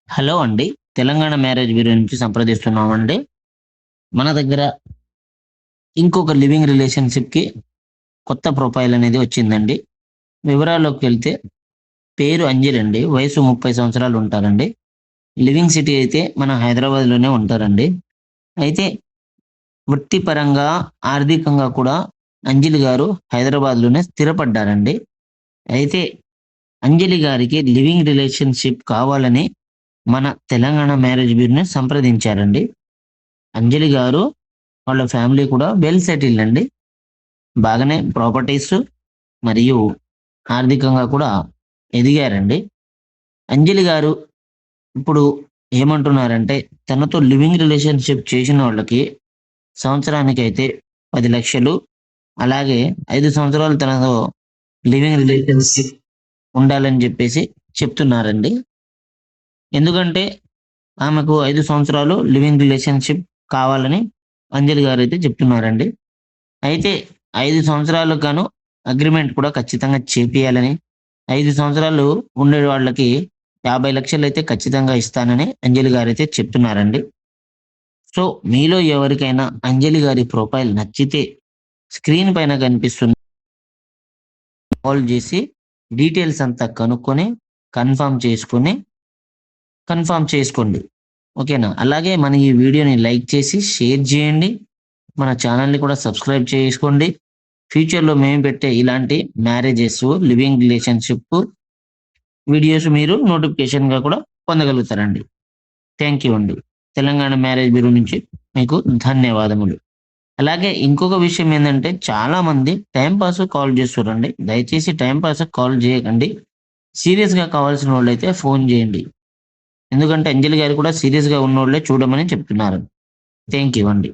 Hello అండి. Telangana marriage bureau నుంచి సంప్రదిస్తున్నామండి. మన దగ్గర ఇంకొక లివింగ్ రిలేషన్‌షిప్‌కి కొత్త ప్రొఫైల్ అనేది వచ్చిందండి. వివరాల్లోకెళ్తే పేరు అంజలండి. వయసు 30 సంవత్సరాలు ఉంటారండి. లివింగ్ సిటీ అయితే మన హైదరాబాద్‌లోనే ఉంటారండి. అయితే వృత్తిపరంగా, ఆర్థికంగా కూడా అంజలి గారు హైదరాబాద్‌లోనే స్థిరపడ్డారండి. అయితే అంజలి గారికి లివింగ్ రిలేషన్‌షిప్ కావాలని మన తెలంగాణ మ్యారేజ్ బ్యూరోని సంప్రదించారండి. అంజలి గారు వాళ్ళ ఫ్యామిలీ కూడా వెల్ సెటిల్డ్ అండి. బాగానే ప్రాపర్టీస్ మరియు ఆర్థికంగా కూడా ఎదిగారండి. అంజలి గారు ఇప్పుడు ఏమంటున్నారంటే, తనతో లివింగ్ రిలేషన్‌షిప్ చేసిన వాళ్ళకి సంవత్సరానికైతే 10,00,000 అలాగే 5 సంవత్సరాలు తనతో లివింగ్ రిలేషన్‌షిప్ ఉండాలని జెప్పేసి చెప్తున్నారండి. ఎందుకంటే ఆమెకు 5 సంవత్సరాలు లివింగ్ రిలేషన్‌షిప్ కావాలని అంజలి గారైతే చెప్తున్నారండి. అయితే 5 సంవత్సరాలకు గాను అగ్రీమెంట్ కూడా ఖచ్చితంగా చేపియాలని, 5 సంవత్సరాలు ఉండే వాళ్ళకి 50,00,000 అయితే ఖచ్చితంగా ఇస్తానని అంజలి గారైతే చెప్తున్నారండి. సో, మీలో ఎవరికైనా అంజలి గారి ప్రొఫైల్ నచ్చితే స్క్రీన్ పైన కనిపిస్తున్న కాల్ జేసి డీటెయిల్స్ అంతా కనుక్కొని కన్ఫర్మ్ చేసుకోండి. ఓకేనా? అలాగే మన ఈ వీడియోని లైక్ చేసి షేర్ జేయండి. మన ఛానెల్‌ని కూడా సబ్స్క్రైబ్ చేసుకోండి. ఫ్యూచర్‌లో మేము పెట్టే ఇలాంటి మ్యారేజెస్, లివింగ్ రిలేషన్‌షిప్ వీడియోస్ మీరు నోటిఫికేషన్‌గా కూడా పొందగలుగుతారండి. థాంక్ యూ అండి. తెలంగాణ మ్యారేజ్ బ్యూరో నుంచి మీకు ధన్యవాదములు. అలాగే ఇంకొక విషయం ఏందంటే చాలామంది టైమ్ పాస్‌కి కాల్ చేస్తుర్రండి. దయచేసి టైమ్ పాస్‌కి కాల్ చేయకండి. సీరియస్‌గా కావాల్సిన వాళ్ళైతే ఫోన్ చేయండి. ఎందుకంటే అంజలి గారు కూడా సీరియస్‌గా ఉన్నోళ్ళే చూడమని చెప్తున్నారు. థాంక్ యూ అండి.